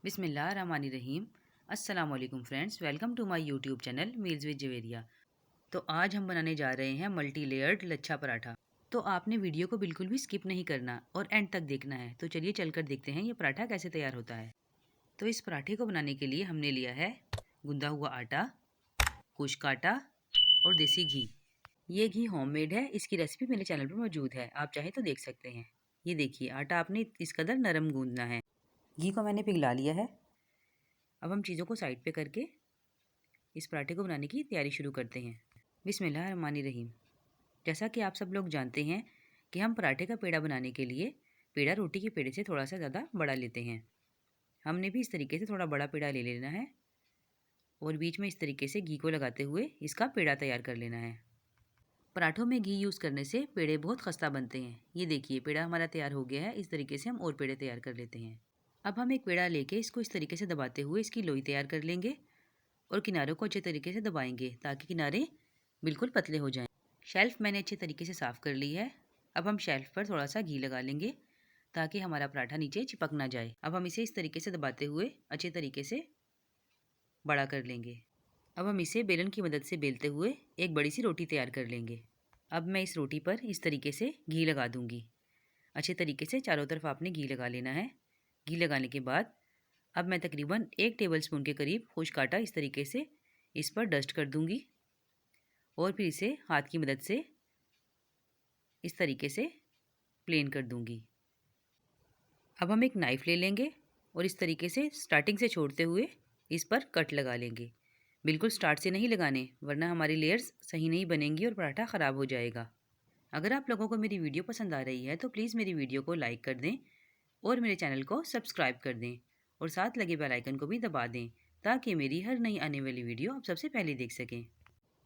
बिस्मिल्लाहिर्रहमानिर्रहीम। अस्सलाम वालेकुम friends, welcome to my YouTube channel meals with Javeria. तो आज हम बनाने जा रहे हैं मल्टी लेयर्ड लच्छा पराठा। तो आपने वीडियो को बिल्कुल भी स्किप नहीं करना और एंड तक देखना है। तो चलिए चलकर देखते हैं ये पराठा कैसे तैयार होता है। तो इस पराठे को बनाने के लिए हमने लिया है गूंदा हुआ आटा, खुश्क आटा और देसी घी। ये घी होममेड है, इसकी रेसिपी मेरे चैनल पर मौजूद है, आप चाहे तो देख सकते हैं। ये देखिए आटा आपने इस कदर नरम गूंदना है। घी को मैंने पिघला लिया है। अब हम चीज़ों को साइड पे करके इस पराठे को बनाने की तैयारी शुरू करते हैं। बिस्मिल्लाहिर्रहमानिर्रहीम। जैसा कि आप सब लोग जानते हैं कि हम पराठे का पेड़ा बनाने के लिए पेड़ा रोटी के पेड़े से थोड़ा सा ज़्यादा बड़ा लेते हैं। हमने भी इस तरीके से थोड़ा बड़ा पेड़ा ले लेना है और बीच में इस तरीके से घी को लगाते हुए इसका पेड़ा तैयार कर लेना है। पराठों में घी यूज़ करने से पेड़े बहुत खस्ता बनते हैं। ये देखिए पेड़ा हमारा तैयार हो गया है। इस तरीके से हम और पेड़े तैयार कर लेते हैं। अब हम एक पेड़ा लेके इसको इस तरीके से दबाते हुए इसकी लोई तैयार कर लेंगे और किनारों को अच्छे तरीके से दबाएंगे ताकि किनारे बिल्कुल पतले हो जाएं। शेल्फ़ मैंने अच्छे तरीके से साफ़ कर ली है। अब हम शेल्फ़ पर थोड़ा सा घी लगा लेंगे ताकि हमारा पराठा नीचे चिपक ना जाए। अब हम इसे इस तरीके से दबाते हुए अच्छे तरीके से बड़ा कर लेंगे। अब हम इसे बेलन की मदद से बेलते हुए एक बड़ी सी रोटी तैयार कर लेंगे। अब मैं इस रोटी पर इस तरीके से घी लगा दूंगी। अच्छे तरीके से चारों तरफ आपने घी लगा लेना है। घी लगाने के बाद अब मैं तकरीबन 1 टेबलस्पून के करीब खुश्क आटा इस तरीके से इस पर डस्ट कर दूंगी और फिर इसे हाथ की मदद से इस तरीके से प्लेन कर दूंगी। अब हम एक नाइफ़ ले लेंगे और इस तरीके से स्टार्टिंग से छोड़ते हुए इस पर कट लगा लेंगे। बिल्कुल स्टार्ट से नहीं लगाने, वरना हमारी लेयर्स सही नहीं बनेंगी और पराठा ख़राब हो जाएगा। अगर आप लोगों को मेरी वीडियो पसंद आ रही है तो प्लीज़ मेरी वीडियो को लाइक कर दें और मेरे चैनल को सब्सक्राइब कर दें और साथ लगे बेल आइकन को भी दबा दें ताकि मेरी हर नई आने वाली वीडियो आप सबसे पहले देख सकें।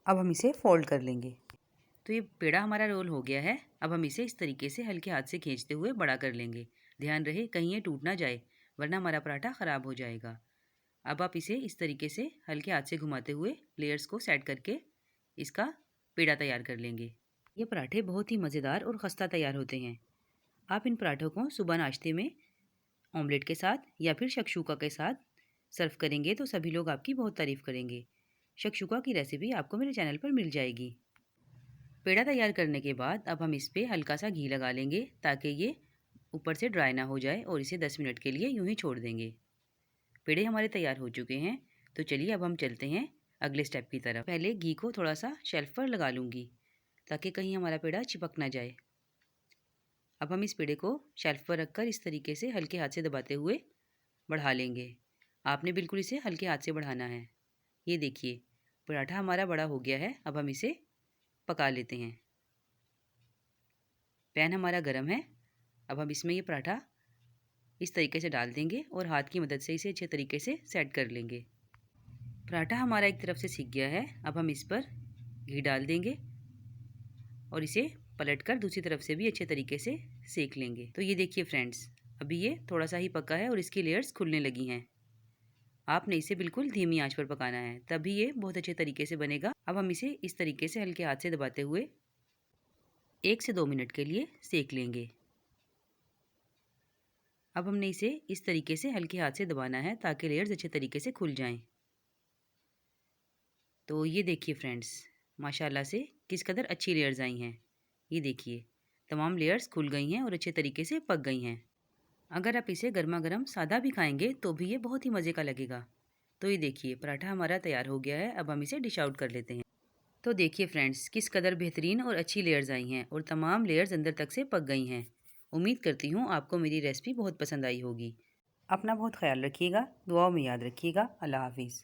अब हम इसे फोल्ड कर लेंगे। तो ये पेड़ा हमारा रोल हो गया है। अब हम इसे इस तरीके से हल्के हाथ से खींचते हुए बड़ा कर लेंगे। ध्यान रहे कहीं ये टूट ना जाए, वरना हमारा पराठा ख़राब हो जाएगा। अब आप इसे इस तरीके से हल्के हाथ से घुमाते हुए लेयर्स को सेट करके इसका पेड़ा तैयार कर लेंगे। ये पराठे बहुत ही मज़ेदार और खस्ता तैयार होते हैं। आप इन पराठों को सुबह नाश्ते में ऑमलेट के साथ या फिर शक्शुका के साथ सर्व करेंगे तो सभी लोग आपकी बहुत तारीफ़ करेंगे। शक्शुका की रेसिपी आपको मेरे चैनल पर मिल जाएगी। पेड़ा तैयार करने के बाद अब हम इस पर हल्का सा घी लगा लेंगे ताकि ये ऊपर से ड्राई ना हो जाए और इसे 10 मिनट के लिए यूं ही छोड़ देंगे। पेड़े हमारे तैयार हो चुके हैं। तो चलिए अब हम चलते हैं अगले स्टेप की तरफ। पहले घी को थोड़ा सा शेल्फ पर लगा लूँगी ताकि कहीं हमारा पेड़ा चिपक ना जाए। अब हम इस पेड़े को शेल्फ पर रखकर इस तरीके से हल्के हाथ से दबाते हुए बढ़ा लेंगे। आपने बिल्कुल इसे हल्के हाथ से बढ़ाना है। ये देखिए पराठा हमारा बड़ा हो गया है। अब हम इसे पका लेते हैं। पैन हमारा गर्म है। अब हम इसमें ये पराठा इस तरीके से डाल देंगे और हाथ की मदद से इसे अच्छे तरीके से सेट कर लेंगे। पराठा हमारा एक तरफ से सिक गया है। अब हम इस पर घी डाल देंगे और इसे पलटकर दूसरी तरफ से भी अच्छे तरीके से सेक लेंगे। तो ये देखिए फ्रेंड्स, अभी ये थोड़ा सा ही पका है और इसकी लेयर्स खुलने लगी हैं। आपने इसे बिल्कुल धीमी आंच पर पकाना है, तभी ये बहुत अच्छे तरीके से बनेगा। अब हम इसे इस तरीके से हल्के हाथ से दबाते हुए 1 से 2 मिनट के लिए सेक लेंगे। अब हमने इसे इस तरीके से हल्के हाथ से दबाना है ताकि लेयर्स अच्छे तरीके से खुल जाएं। तो ये देखिए फ्रेंड्स, माशाल्लाह से किस कदर अच्छी लेयर्स आई हैं। ये देखिए तमाम लेयर्स खुल गई हैं और अच्छे तरीके से पक गई हैं। अगर आप इसे गर्मा गर्म सादा भी खाएंगे तो भी ये बहुत ही मज़े का लगेगा। तो ये देखिए पराठा हमारा तैयार हो गया है। अब हम इसे डिश आउट कर लेते हैं। तो देखिए फ्रेंड्स, किस कदर बेहतरीन और अच्छी लेयर्स आई हैं और तमाम लेयर्स अंदर तक से पक गई हैं। उम्मीद करती हूँ आपको मेरी रेसिपी बहुत पसंद आई होगी। अपना बहुत ख्याल रखिएगा, दुआओं में याद रखिएगा। अल्लाह हाफिज़।